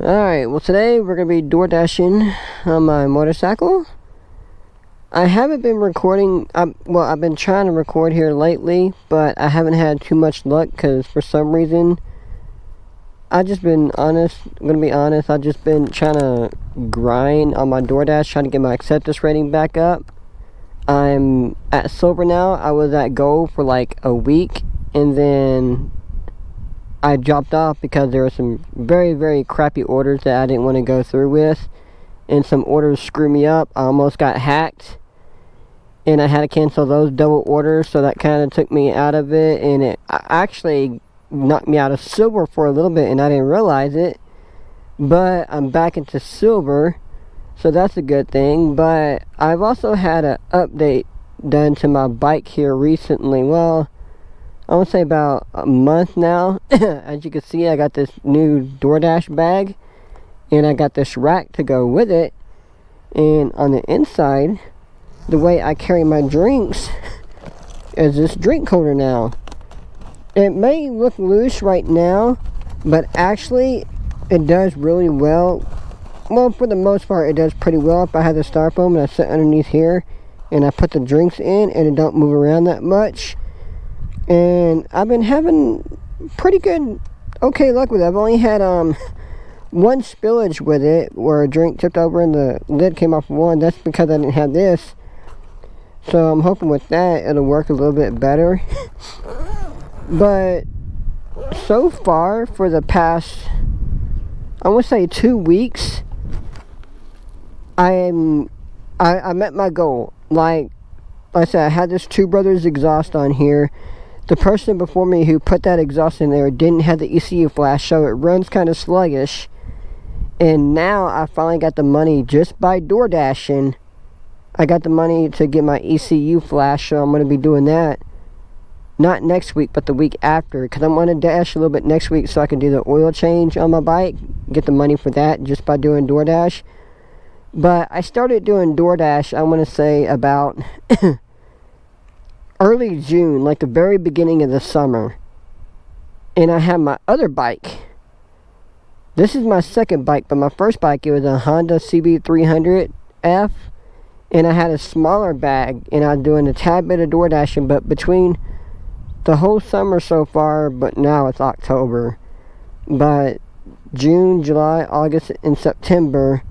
Alright, well today we're going to be door dashing on my motorcycle. I haven't been recording, I've been trying to record here lately, but I haven't had too much luck because for some reason, I'm going to be honest, I've just been trying to grind on my DoorDash, trying to get my acceptance rating back up. I'm at silver now. I was at gold for like a week, and then I dropped off because there were some very, very crappy orders that I didn't want to go through with, and some orders screwed me up. I almost got hacked, and I had to cancel those double orders, so that kind of took me out of it, and it actually knocked me out of silver for a little bit, and I didn't realize it, but I'm back into silver, so that's a good thing. But I've also had an update done to my bike here recently. Well, I would say about a month now. As you can see, I got this new DoorDash bag, and I got this rack to go with it, and on the inside, the way I carry my drinks is this drink holder now. It may look loose right now, but actually it does really well. Well, for the most part, it does pretty well. If I have the styrofoam and I sit underneath here and I put the drinks in and it don't move around that much. And I've been having pretty good, okay luck with it. I've only had one spillage with it where a drink tipped over and the lid came off one. That's because I didn't have this. So I'm hoping with that it'll work a little bit better. But so far for the past, I want to say 2 weeks, I met my goal. Like I said, I had this Two Brothers exhaust on here. The person before me who put that exhaust in there didn't have the ECU flash, so it runs kind of sluggish. And now I finally got the money just by door dashing. I got the money to get my ECU flash, so I'm going to be doing that. Not next week, but the week after, because I'm going to dash a little bit next week so I can do the oil change on my bike. Get the money for that just by doing DoorDash. But I started doing DoorDash, I want to say about early June, like the very beginning of the summer. And I had my other bike. This is my second bike, but my first bike, it was a Honda CB300F. And I had a smaller bag, and I was doing a tad bit of door dashing, but between the whole summer so far, but now it's October, but June, July, August, and September,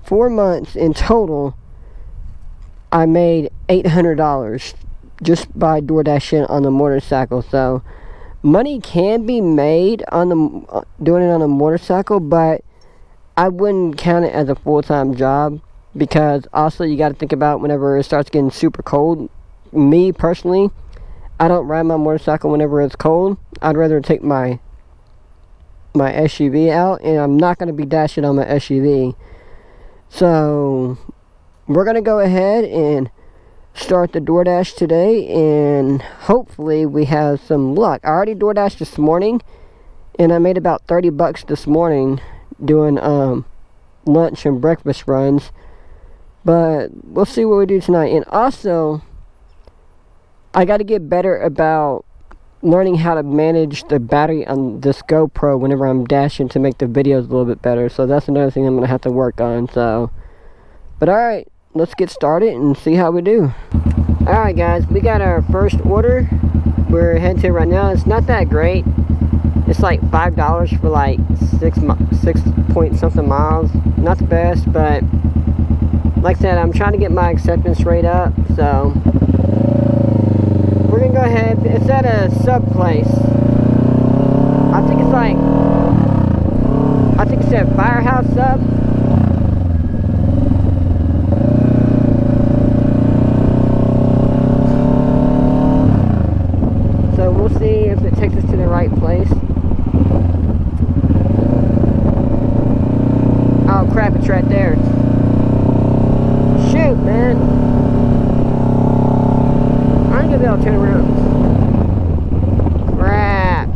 4 months in total, I made $800 just by door dashing on the motorcycle. So money can be made on the doing it on a motorcycle, but I wouldn't count it as a full-time job. Because also you got to think about whenever it starts getting super cold. Me personally, I don't ride my motorcycle whenever it's cold. I'd rather take my SUV out, and I'm not going to be dashing on my SUV. So we're going to go ahead and start the DoorDash today, and hopefully we have some luck. I already DoorDashed this morning, and I made about $30 this morning doing lunch and breakfast runs. But we'll see what we do tonight. And also, I got to get better about learning how to manage the battery on this GoPro whenever I'm dashing to make the videos a little bit better. So that's another thing I'm going to have to work on. So, but alright, let's get started and see how we do. Alright guys, we got our first order. We're heading to it right now. It's not that great. It's like $5 for like 6 point something miles. Not the best, but like I said, I'm trying to get my acceptance rate up, so we're gonna go ahead. It's at a sub place. I think it's at Firehouse Sub. So we'll see if it takes us to the right place. Oh crap, it's right there. Shoot, man. I ain't gonna be able to turn around. Crap.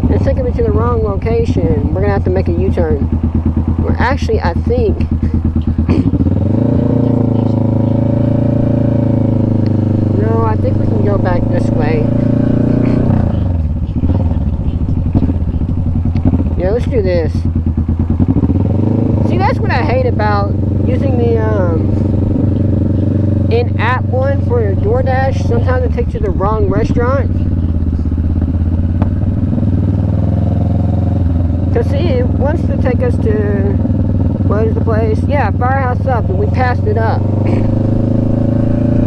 It's taking me to the wrong location. We're gonna have to make a U-turn. Or actually, I think no, I think we can go back this way. Yeah, let's do this. See, that's what I hate about using the in-app one for DoorDash. Sometimes it takes you to the wrong restaurant. Cause see, it wants to take us to, what is the place? Yeah, Firehouse Up, and we passed it up.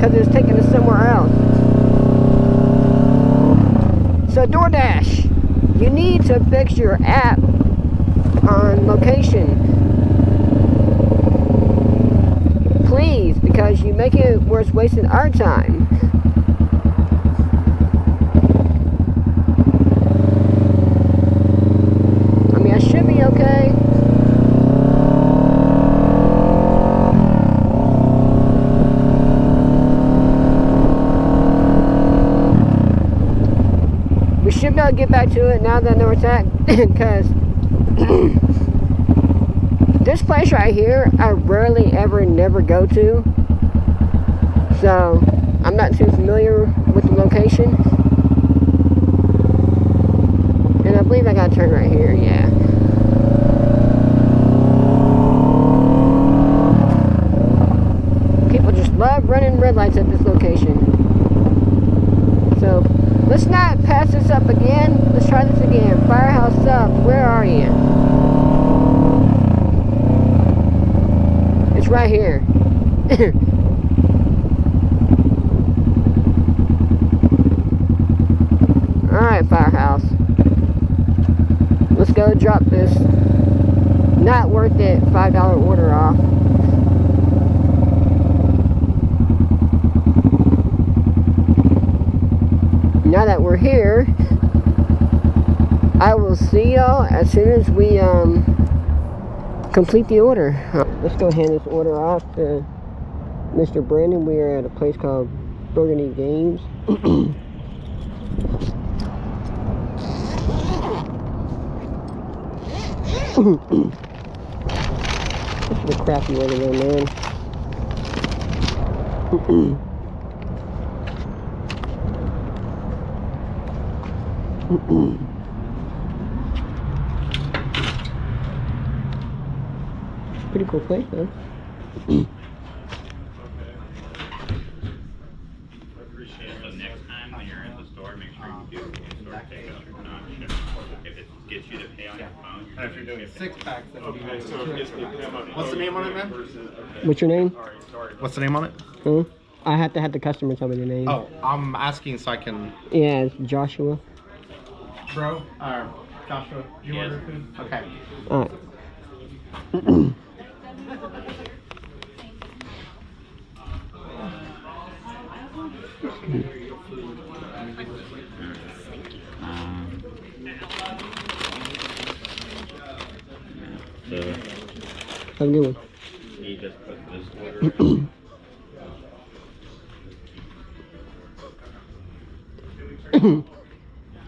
Cause it was taking us somewhere else. So DoorDash, you need to fix your app on location. Please, because you make it where it's wasting our time. I mean, I should be okay. We should be able to get back to it now that I know where it's at, because this place right here, I rarely ever never go to. So, I'm not too familiar with the location. And I believe I gotta turn right here, yeah. People just love running red lights at this location. So, let's not pass this up again. Let's try this again. Firehouse Up, where are you? It's right here. Alright, Firehouse. Let's go drop this not worth it $5 order off. Now that we're here, I will see y'all as soon as we complete the order. Let's go hand this order off to Mr. Brandon. We are at a place called Burgundy Games. This is a crappy order there, man. Pretty cool place, though. Appreciate it. Next time when you're in the store, make sure you do in-store pickup, not ship. If it gets you to pay on your phone, And if you're doing 6-packs, then okay, so what's the name on it, man? What's your name? What's the name on it? Huh? I have to have the customer tell me the name. Oh, I'm asking so I can. Yeah, it's Joshua. Bro, Joshua, you Yes. order food? Okay. Alright. So Have a good one. you just put this order.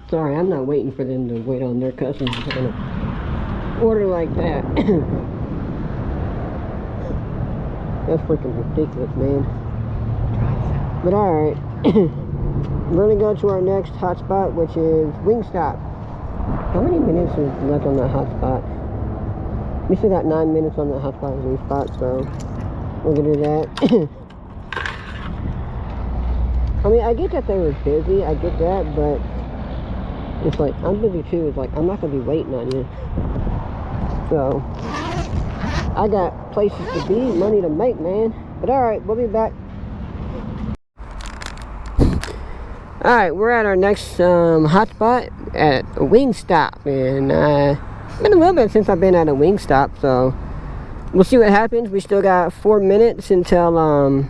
Sorry, I'm not waiting for them to wait on their customers to put in an order like that. That's freaking ridiculous, man. But alright. We're gonna go to our next hotspot, which is Wingstop. How many minutes is left on that hotspot? We still got 9 minutes on that hotspot and Wingstop, so we're gonna do that. I mean, I get that they were busy, I get that, but it's like, I'm busy too. It's like, I'm not gonna be waiting on you. So, I got places to be, money to make, man. But alright, we'll be back. Alright, we're at our next hotspot at Wingstop. And it's been a little bit since I've been at a Wingstop, so we'll see what happens. We still got 4 minutes until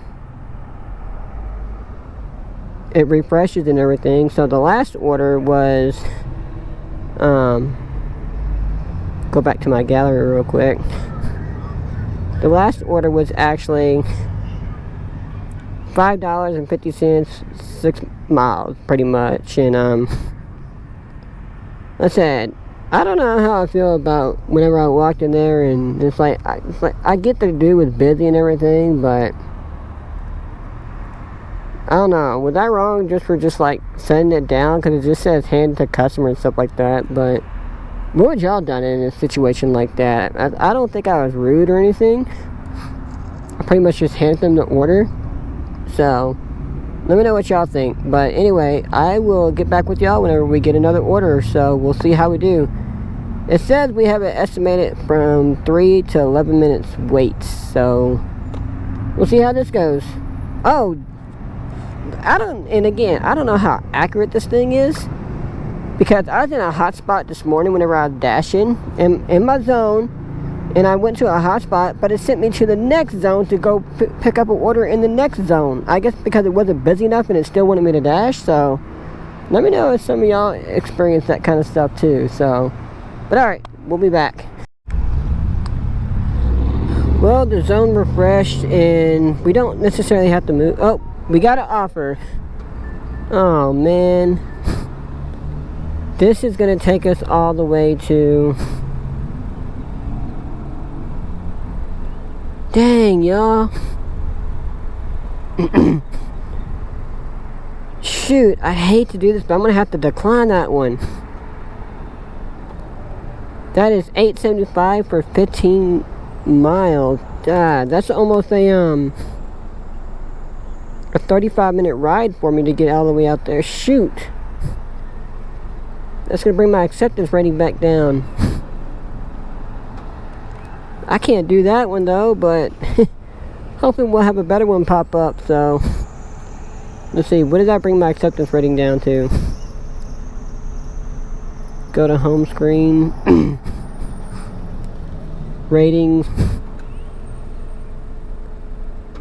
it refreshes and everything. So the last order was go back to my gallery real quick. The last order was actually $5.50, 6 miles pretty much. And I said, I don't know how I feel about whenever I walked in there, and it's like I get the dude was busy and everything, but I don't know, was I wrong just for like setting it down? Because it just says hand to customer and stuff like that. But What would y'all done in a situation like that? I don't think I was rude or anything. I pretty much just handed them the order. So, let me know what y'all think. But anyway, I will get back with y'all whenever we get another order. So, we'll see how we do. It says we have an estimated from 3 to 11 minutes wait. So, we'll see how this goes. Oh, I don't know how accurate this thing is. Because I was in a hotspot this morning whenever I was dashing in my zone. And I went to a hotspot, but it sent me to the next zone to go pick up an order in the next zone. I guess because it wasn't busy enough and it still wanted me to dash. So, let me know if some of y'all experience that kind of stuff too. So, but alright, we'll be back. Well, the zone refreshed and we don't necessarily have to move. Oh, we got an offer. Oh, man. This is going to take us all the way to... Dang, y'all. Shoot, I hate to do this, but I'm going to have to decline that one. That is $8.75 for 15 miles. God, that's almost a 35-minute ride for me to get all the way out there. Shoot. That's going to bring my acceptance rating back down. I can't do that one though, but hoping we'll have a better one pop up. So, let's see. What did that bring my acceptance rating down to? Go to home screen. Ratings.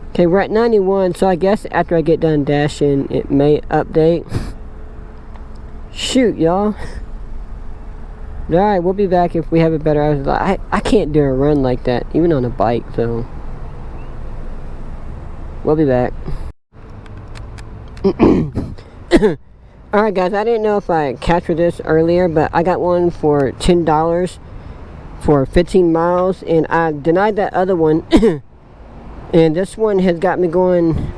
Okay, we're at 91, so I guess after I get done dashing, it may update. Shoot, y'all. Alright, we'll be back if we have a better... I can't do a run like that, even on a bike, so... We'll be back. Alright guys, I didn't know if I captured this earlier, but I got one for $10 for 15 miles, and I denied that other one. And this one has got me going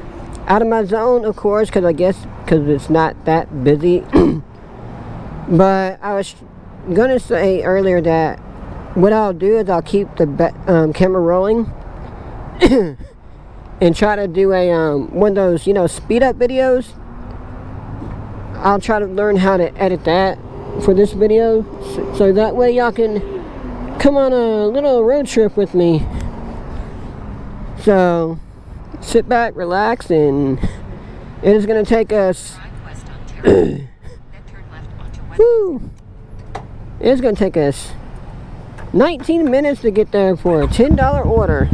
out of my zone, of course, because I guess because it's not that busy. But I was gonna say earlier that what I'll do is I'll keep the camera rolling and try to do a one of those, you know, speed up videos. I'll try to learn how to edit that for this video, so that way y'all can come on a little road trip with me. So sit back, relax, and it is gonna take us whew, it's gonna take us 19 minutes to get there for a $10 order.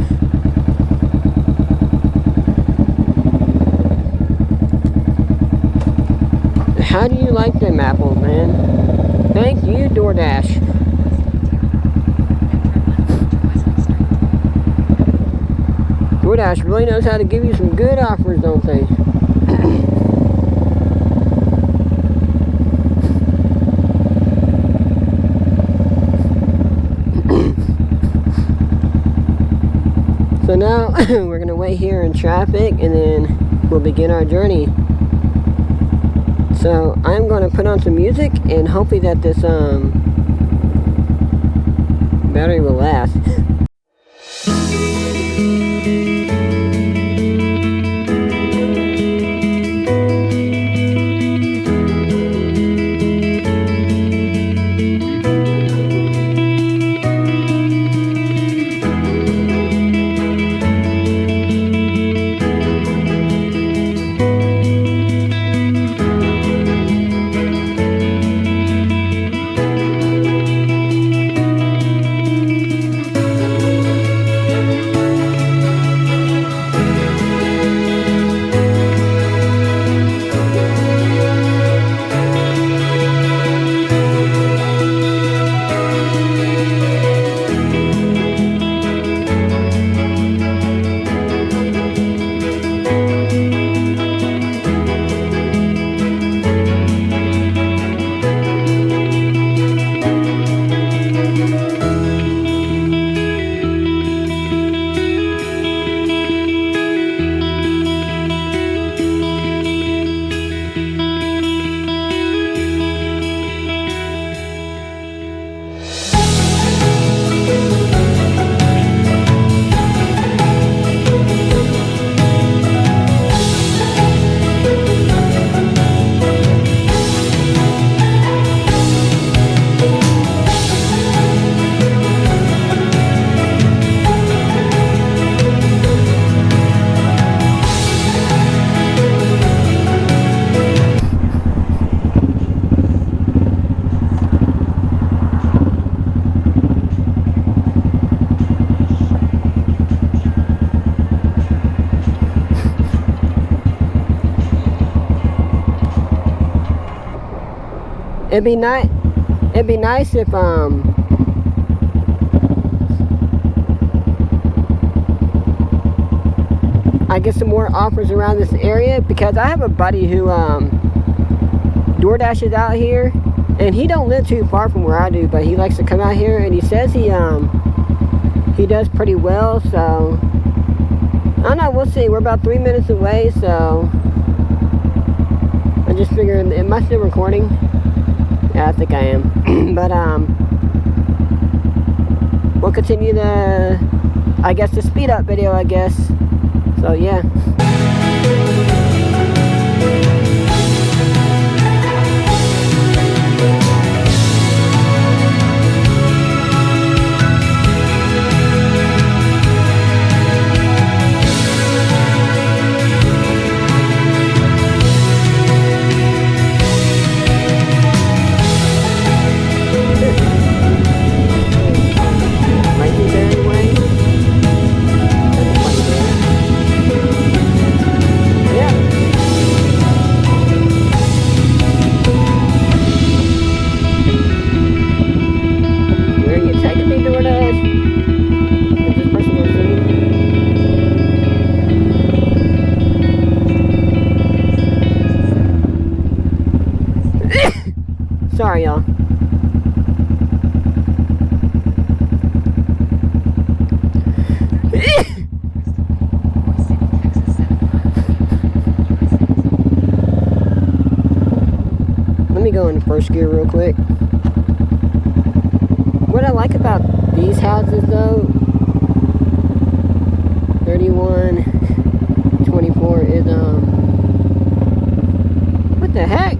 How do you like them apples, man? Thank you, DoorDash. DoorDash really knows how to give you some good offers, don't they? So now we're gonna wait here in traffic and then we'll begin our journey. So I'm gonna put on some music and hopefully that this battery will last. It'd be nice. It'd be nice if I get some more offers around this area, because I have a buddy who DoorDashes out here, and he don't live too far from where I do, but he likes to come out here, and he says he does pretty well. So I don't know, we'll see. We're about 3 minutes away, so I just figured, am I still recording? Yeah, I think I am. But we'll continue the, I guess, the speed up video, I guess. So yeah. Sorry, y'all. Let me go in first gear real quick. What I like about these houses, though, 31, 24 is, what the heck?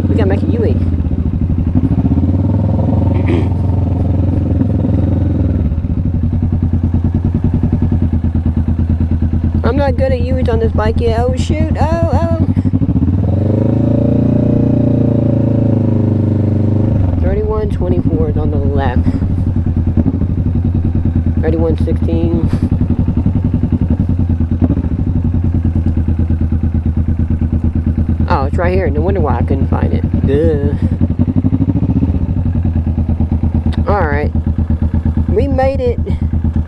We gotta make a U-E. I'm not good at U-E's on this bike yet. Oh shoot, oh. 3124 is on the left. 3116. Oh, it's right here. No wonder why I couldn't find it. Duh. Alright. We made it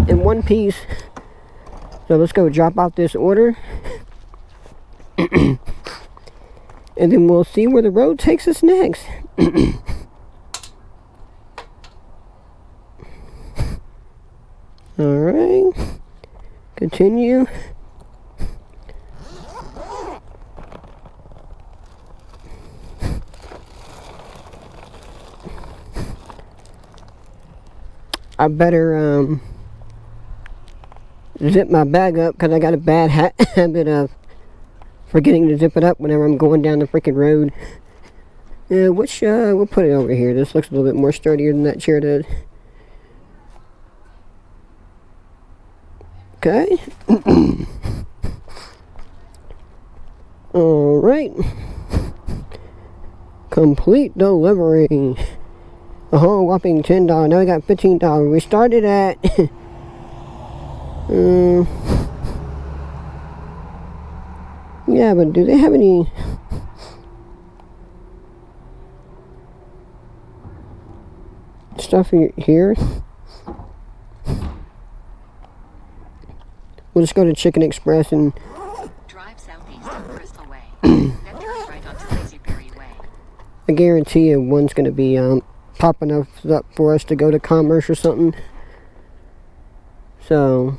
in one piece. So let's go drop off this order. And then we'll see where the road takes us next. Alright. Continue. I better zip my bag up, because I got a bad habit of forgetting to zip it up whenever I'm going down the freaking road. Yeah, we'll put it over here. This looks a little bit more sturdier than that chair did. Okay. Alright. Complete delivery. A whole whopping $10. Now we got $15. We started at yeah, but do they have any stuff here? We'll just go to Chicken Express and drive southeast on Crystal Way. Then turn right onto Lazyberry Way. I guarantee you one's gonna be popping up for us to go to Commerce or something. So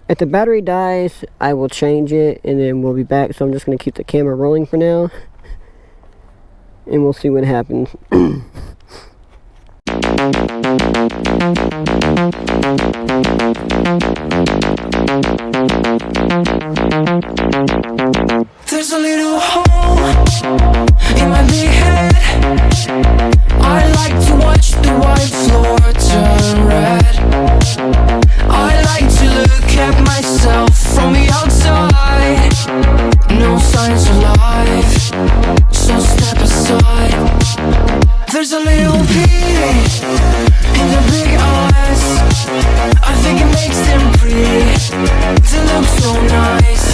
if the battery dies, I will change it and then we'll be back. So I'm just gonna keep the camera rolling for now, and we'll see what happens. There's a little hole in my big head. I like to watch the white floor turn red. I like to look at myself from the outside. No signs of life, so step aside. There's a little beauty in the big eyes. I think it makes them pretty. They look so nice.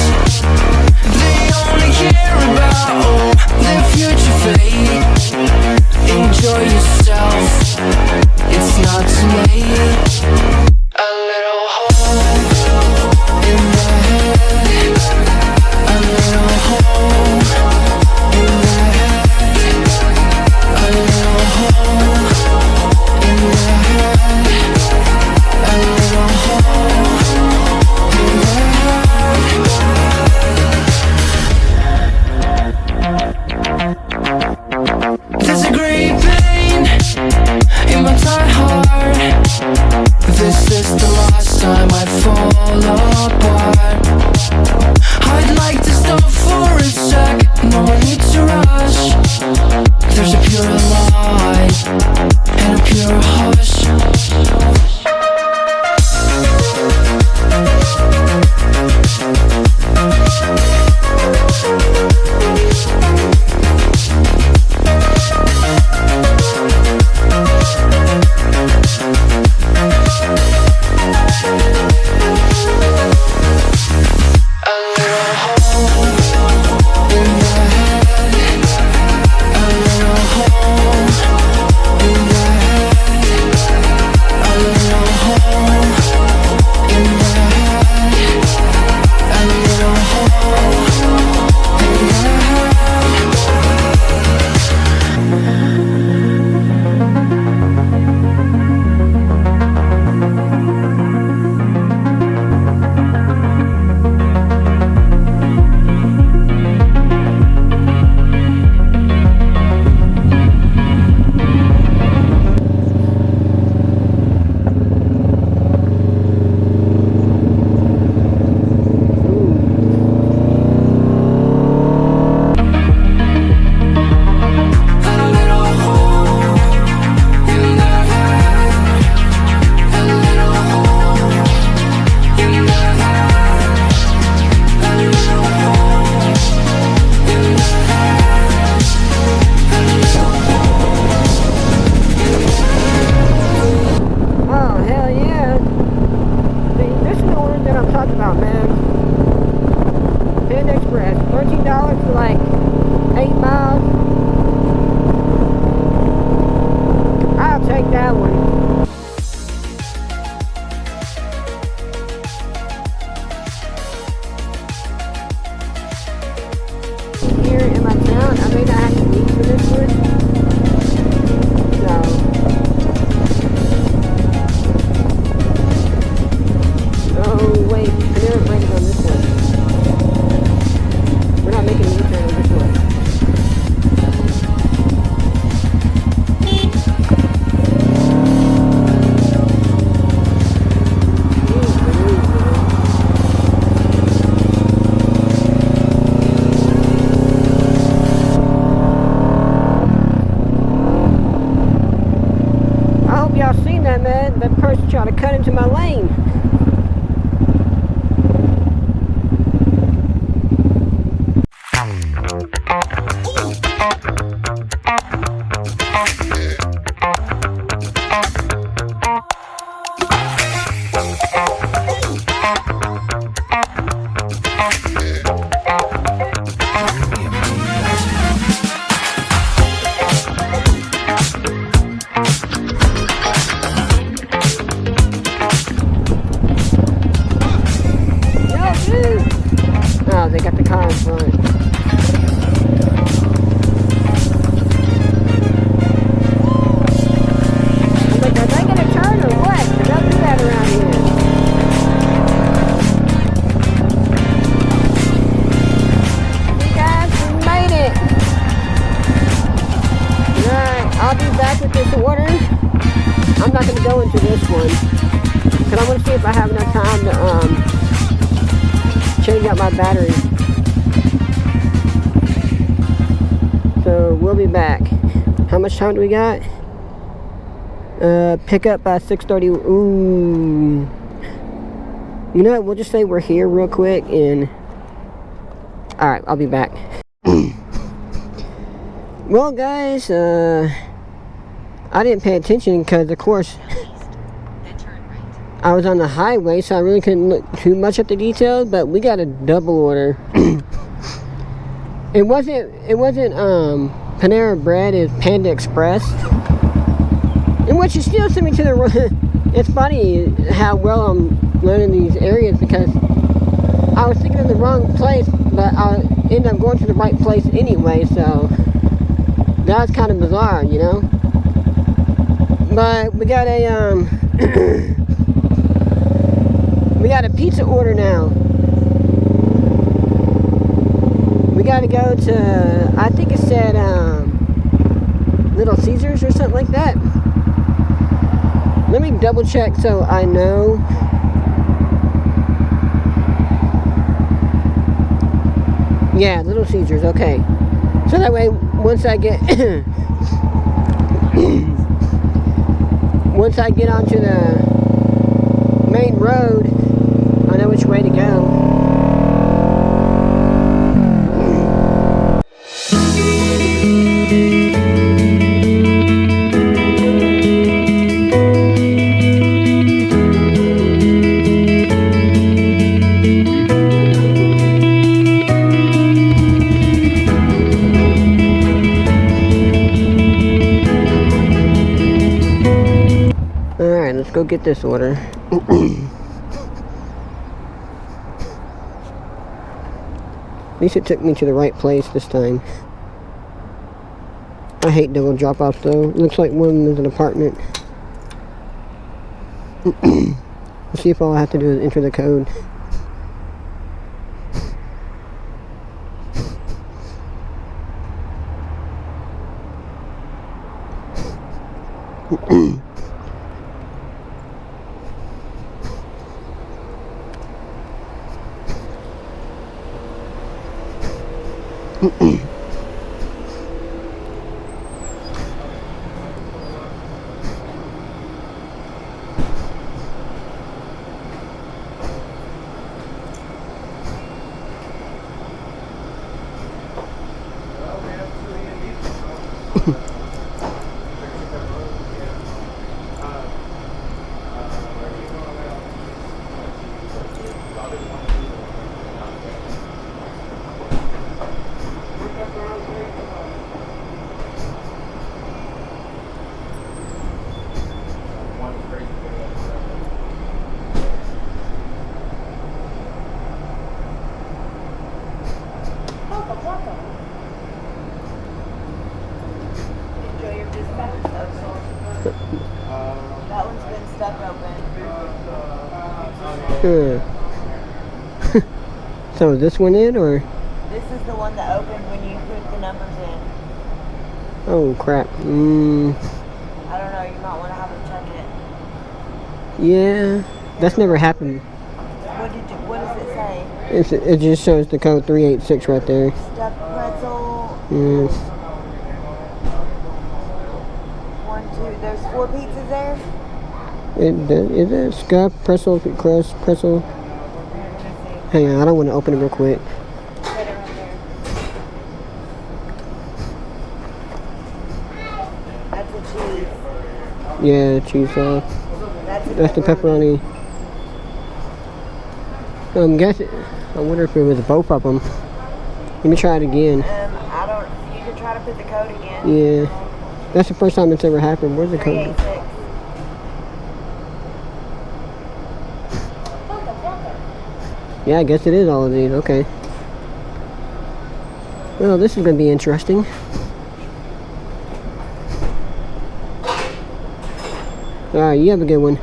They only care about There's a great pain in my tired heart. This is the last time I fall apart. I'd like to stop for a sec, no need to rush. There's a pure light and a pure hush. $13 for like 8 miles. I'll take that one. Here in my town, I may not have to leave for this one. So. Oh wait, I never braided on this one. We're not making a U-turn on this one. I hope y'all seen that, man. That person tried to cut into my lane. Oh, they got the car in front. I'm like, are they gonna turn or what? They don't do that around here. You guys, we made it. Alright, I'll be back with this order. I'm not gonna go into this one because I want to see if I have enough time to change out my battery. So we'll be back. How much time do we got? Pick up by 6:30. Ooh. You know what? We'll just say we're here real quick and alright, I'll be back. Well guys, I didn't pay attention because of course I was on the highway, so I really couldn't look too much at the details, but we got a double order. It wasn't Panera Bread, it's Panda Express. In which you still sent me to the it's funny how well I'm learning these areas because I was thinking of the wrong place, but I ended up going to the right place anyway, so that was kind of bizarre, you know? But we got a we got a pizza order now. We gotta go to, I think it said Little Caesars or something like that. Let me double check so I know. Yeah, Little Caesars, okay. So that way, once I get once I get onto the main road, I know which way to go. Alright, let's go get this order. At least it took me to the right place this time. I hate double drop-offs though. Looks like one of them is an apartment. Let's see if all I have to do is enter the code. Enjoy your dispatch. That one's been stuck open. So is this one in or? This is the one that opened when you put the numbers in. Oh crap. I don't know, you might want to have them check it. Yeah, that's never happened. What does it say? It just shows the code 386 right there. Stuffed pretzel. Mm. 1, 2. There's 4 pizzas there. Is it scuff, pretzel, crust, pretzel? Let me see. Hang on, I don't want to open it real quick. Put it right there. That's a cheese. Yeah, cheese sauce. That's the pepperoni. I'm guessing. I wonder if it was both of them. Let me try it again. I don't. You can try to put the code again. Yeah, that's the first time it's ever happened. Where's the code? 386. Yeah, I guess it is all of these. Okay. Well, this is going to be interesting. Alright, you have a good one.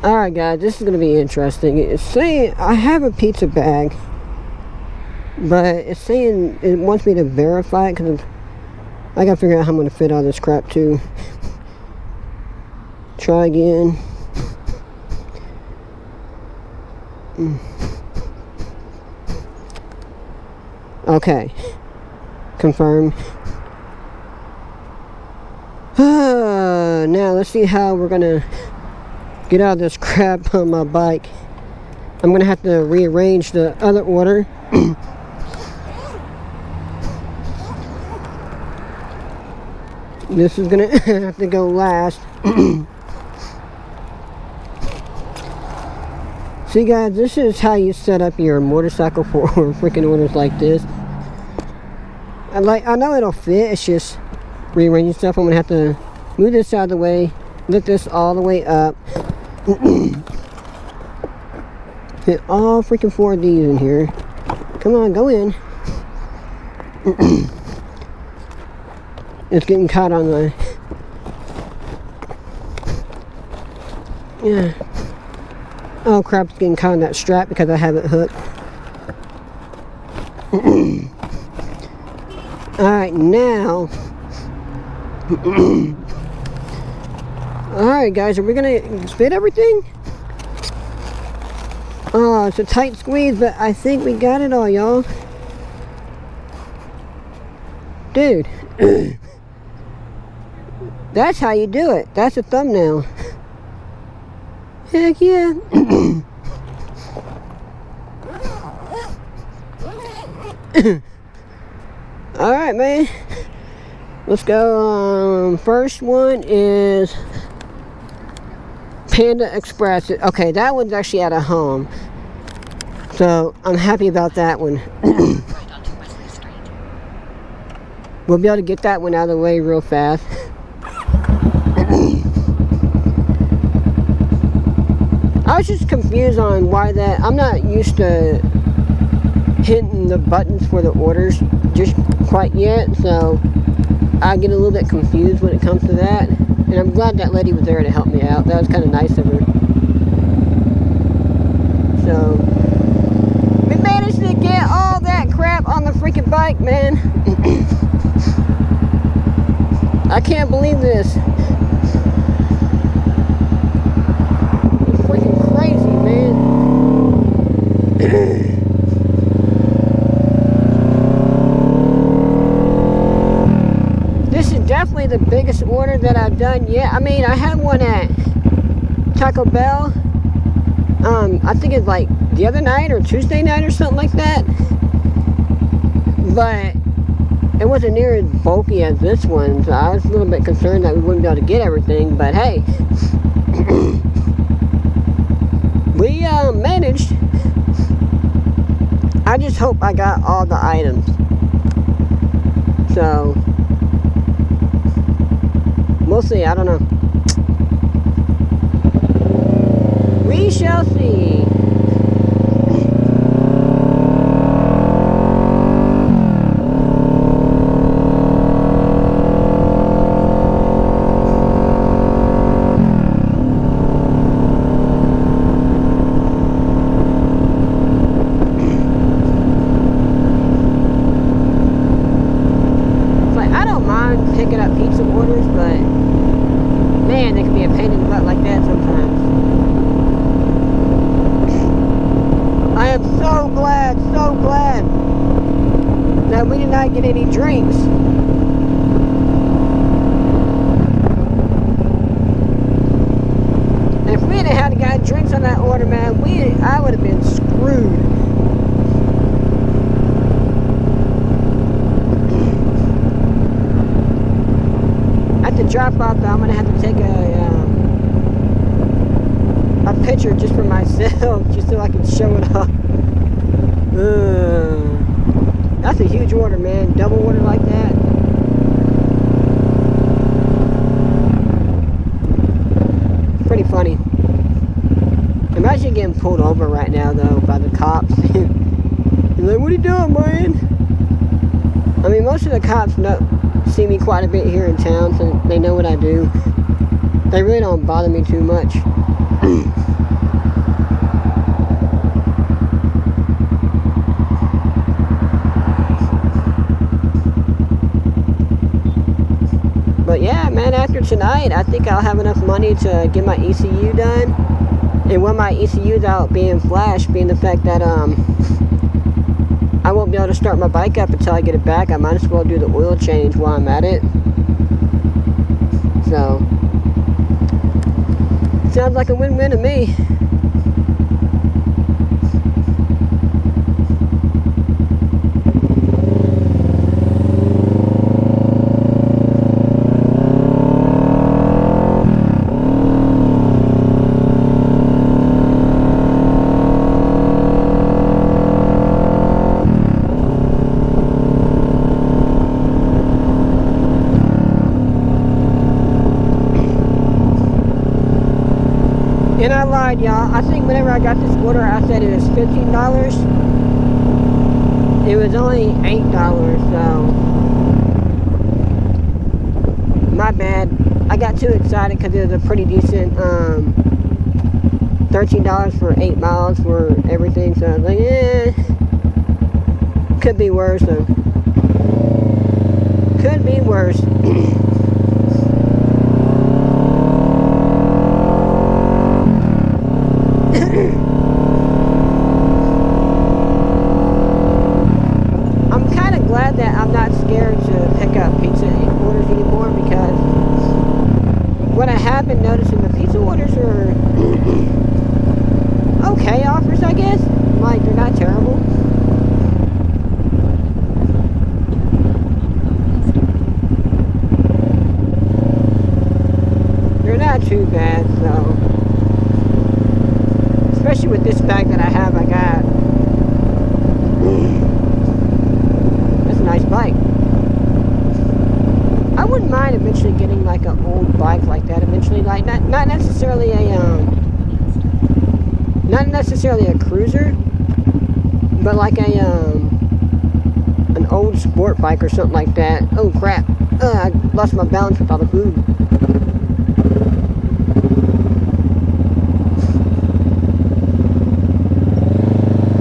Alright guys, this is going to be interesting. It's saying I have a pizza bag, but it's saying it wants me to verify it because I got to figure out how I'm going to fit all this crap too. Try again. Okay. Confirm. Now let's see how we're gonna get out of this crap on my bike. I'm gonna have to rearrange the other order. This is gonna have to go last. See guys, this is how you set up your motorcycle for freaking orders like this. I know it'll fit, it's just rearranging stuff. I'm gonna have to move this out of the way, lift this all the way up. Fit all freaking 4 of these in here. Come on, go in. It's getting caught on the... Yeah. Oh crap, it's getting caught on that strap because I have it hooked. Alright, now... Alright guys, are we gonna fit everything? Oh, it's a tight squeeze, but I think we got it all, y'all. Dude. That's how you do it. That's a thumbnail. Heck yeah. Alright, man. Let's go. First one is Panda Express. Okay, that one's actually at a home. So, I'm happy about that one. Right onto Wesley Street. We'll be able to get that one out of the way real fast. I was just confused on why that... I'm not used to hitting the buttons for the orders just quite yet, so I get a little bit confused when it comes to that. And I'm glad that lady was there to help me out. That was kind of nice of her. So, we managed to get all that crap on the freaking bike, man. I can't believe this. It's freaking crazy, man. This is definitely the biggest order that I've done yet. I mean, I had one at Taco Bell. I think it's like the other night or Tuesday night or something like that. But it wasn't near as bulky as this one, so I was a little bit concerned that we wouldn't be able to get everything, but hey. We managed. I just hope I got all the items. So, we'll see, I don't know. We shall see. Like, I don't mind picking up pizza orders, but man, they can be a pain in the butt like that sometimes. I am so glad that we did not get any drinks. And if we hadn't had got drinks on that order, man, I would have been screwed. At the drop off, though, I'm gonna have to take a picture just for myself, just so I can show it off. That's a huge order, man. Double order like that. Pretty funny. Imagine getting pulled over right now, though, by the cops. You're like, what are you doing, man? I mean, most of the cops see me quite a bit here in town, so they know what I do. They really don't bother me too much. But yeah, man, after tonight, I think I'll have enough money to get my ECU done. And when my ECU's out being flashed, being the fact that I won't be able to start my bike up until I get it back, I might as well do the oil change while I'm at it. So, sounds like a win-win to me. And I lied, y'all. I think whenever I got this order, I said it was $15. It was only $8, so my bad. I got too excited because it was a pretty decent $13 for 8 miles for everything. So I was like, could be worse. So could be worse. I'm kind of glad that I'm not scared to pick up pizza orders anymore, because what I have been noticing, the pizza orders are okay offers, I guess. Like, they're not terrible. They're not too bad, so. Especially with this bag that I have, I got. That's a nice bike. I wouldn't mind eventually getting like an old bike like that eventually, like not necessarily a cruiser, but like an old sport bike or something like that. Oh crap, I lost my balance with all the food.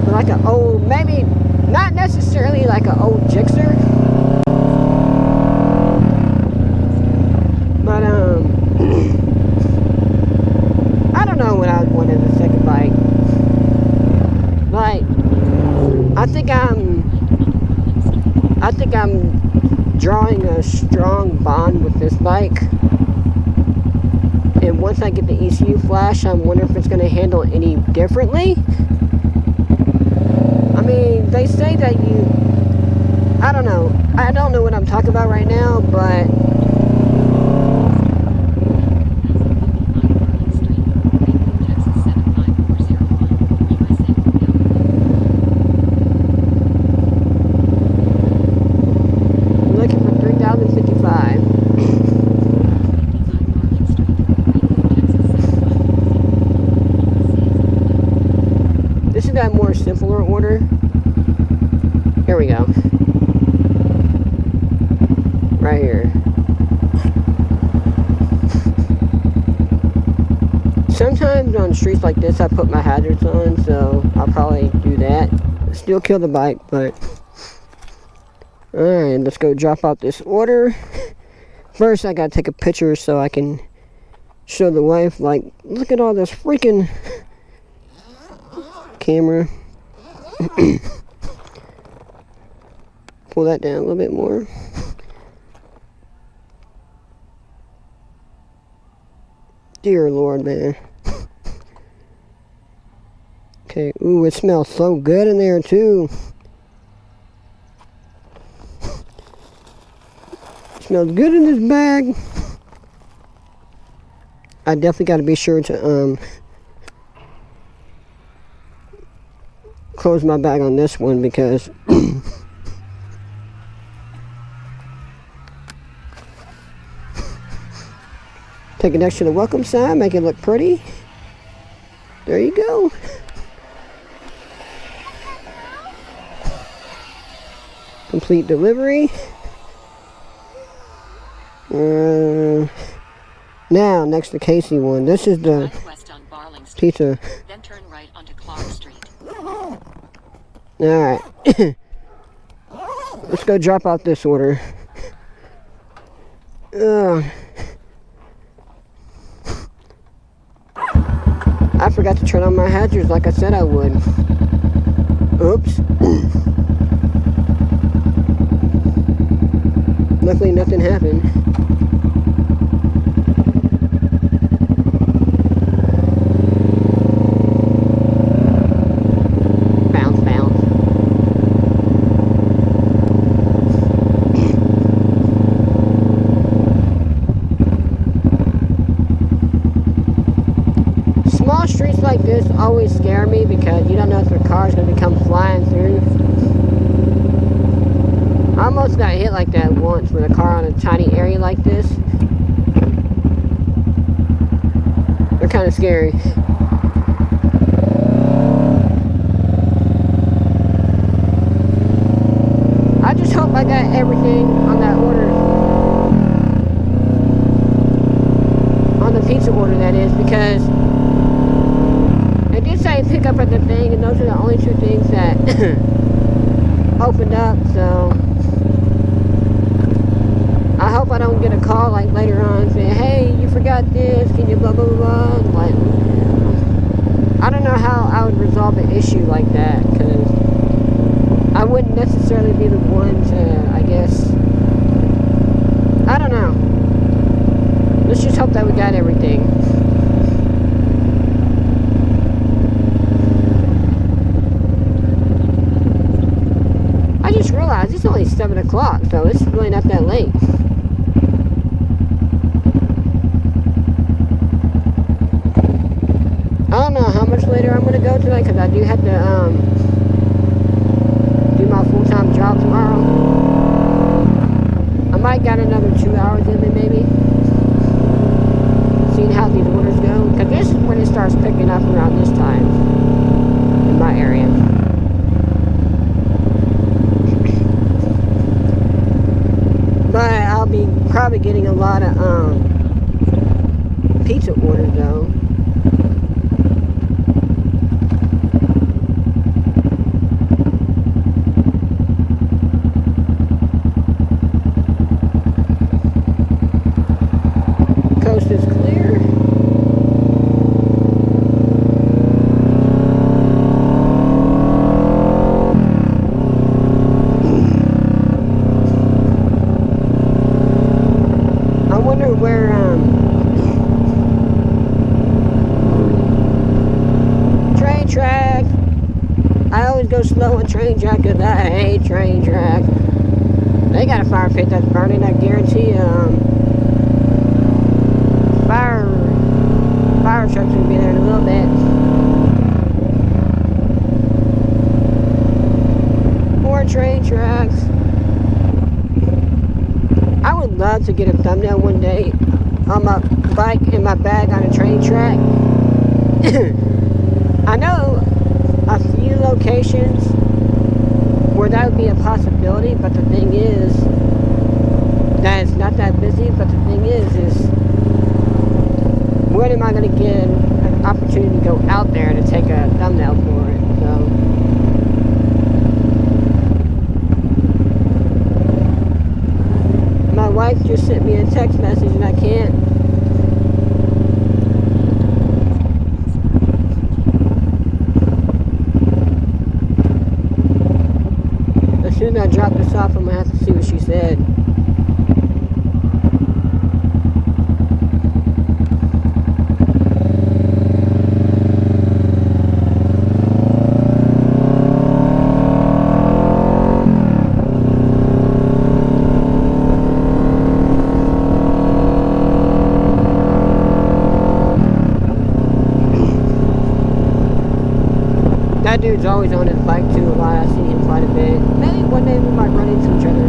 But like an old, maybe not necessarily like an old Gixxer, but I don't know what I would want as a second bike. Like, I think I'm drawing a strong bond with this bike, and once I get the ECU flash, I'm wondering if it's going to handle any differently. I mean, they say that I don't know what I'm talking about right now, but looking for 3,055. This is that more simpler order. Here we go. Right here. Sometimes on streets like this I put my hazards on, so I'll probably do that. Still kill the bike, but alright, let's go drop out this order. First I gotta take a picture so I can show the wife, like, look at all this freaking camera. Pull that down a little bit more. Dear Lord, man. Okay, ooh, it smells so good in there too. It smells good in this bag. I definitely got to be sure to close my bag on this one, because take it next to the welcome sign, make it look pretty. There you go. Complete delivery. Now, next to Casey one. This is the pizza. Then turn right onto Clark Street. Alright. Let's go drop out this order. I forgot to turn on my hazards like I said I would. Oops. Luckily nothing happened. Bounce, bounce. Small streets like this always scare me, because you don't know if the car's going to come flying through. I almost got hit like that once with a car on a tiny area like this. They're kind of scary. thing, and those are the only two things that opened up. So I hope I don't get a call like later on saying, hey, you forgot this, can you blah blah blah blah. Like, I don't know how I would resolve an issue like that, because I wouldn't necessarily be the one to, I guess, I don't know. Let's just hope that we got everything. I just realized it's only 7 o'clock, so it's really not that late. I don't know how much later I'm going to go tonight, because I do have to do my full-time job tomorrow. I might got another 2 hours in me, maybe. Seeing how these orders go, because this is when it starts picking up around this time in my area. But I'll be probably getting a lot of pizza orders though. Coast is clear. I wonder where train track. I always go slow on train track because I hate train track. They got a fire pit that's burning, I guarantee. Fire trucks will be there in a little bit. More train tracks. I would love to get a thumbnail one day on my bike in my bag on a train track. I know a few locations where that would be a possibility, but the thing is that it's not that busy. But the thing is when am I going to get an opportunity to go out there to take a thumbnail for it? So my wife just sent me a text message and I can't. As soon as I drop this off, I'm going to have to see what she said. That dude's always on his bike too a lot. I see him quite a bit. Maybe one day we might run into each other.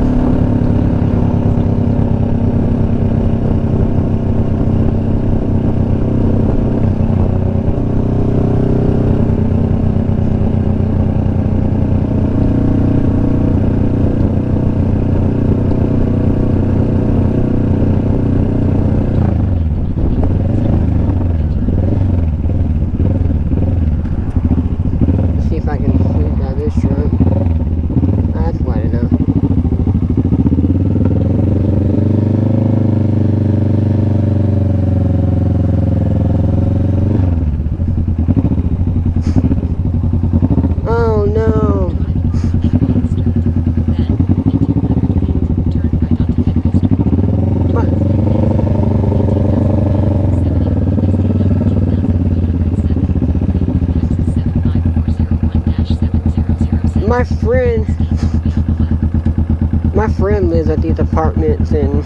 My friend lives at these apartments and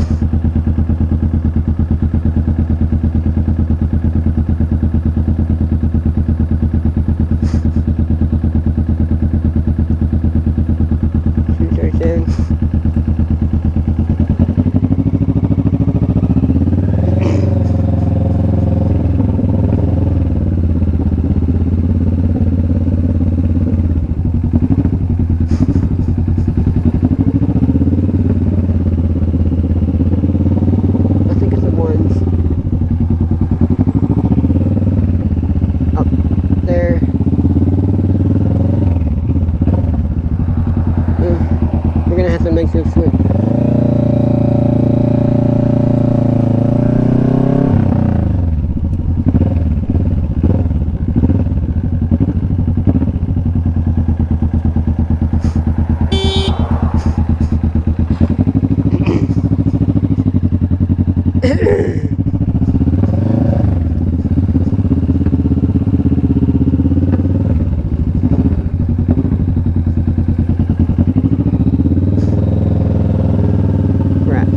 Crap.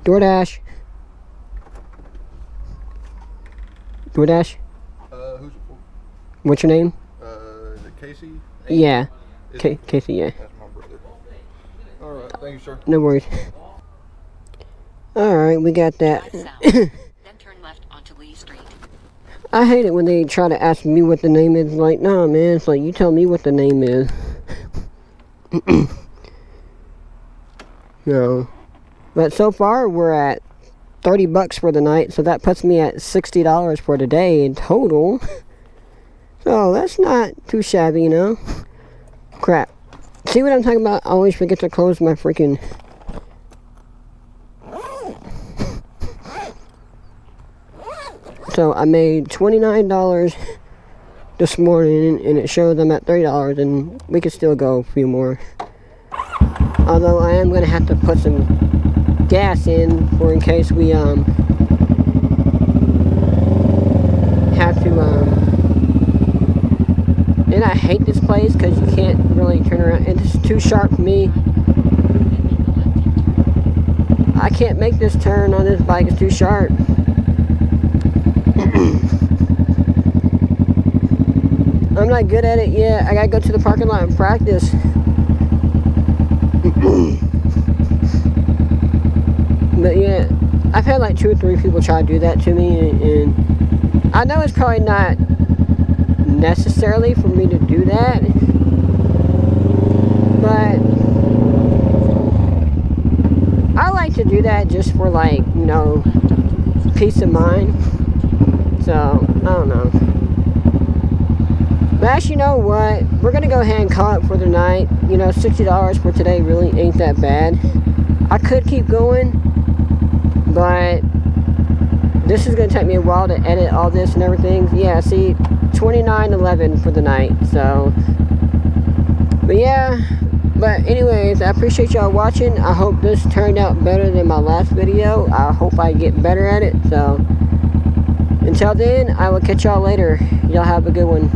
DoorDash. DoorDash. Who's it for? What's your name? Is it Casey? Yeah. Is Casey, yeah. That's my brother. Alright, thank you, sir. No worries. Alright, we got that. Drive south, then turn left onto Lee Street. I hate it when they try to ask me what the name is. Like, nah, man. It's like, you tell me what the name is. No. But so far, we're at $30 for the night. So that puts me at $60 for the day in total. So that's not too shabby, you know? Crap. See what I'm talking about? I always forget to close my freaking... So I made $29 this morning, and it shows I'm at $30, and we could still go a few more. Although I am going to have to put some gas in for in case we have to and I hate this place because you can't really turn around. It's too sharp for me. I can't make this turn on this bike. It's too sharp. I'm not good at it yet. I gotta go to the parking lot and practice. But yeah, I've had like 2 or 3 people try to do that to me, and I know it's probably not necessarily for me to do that, but I like to do that just for, like, you know, peace of mind. So I don't know. But actually, you know what? We're gonna go ahead and call it for the night. You know, $60 for today really ain't that bad. I could keep going, but this is gonna take me a while to edit all this and everything. Yeah, see, $29.11 for the night. So, but yeah. But anyways, I appreciate y'all watching. I hope this turned out better than my last video. I hope I get better at it. So, until then, I will catch y'all later. Y'all have a good one.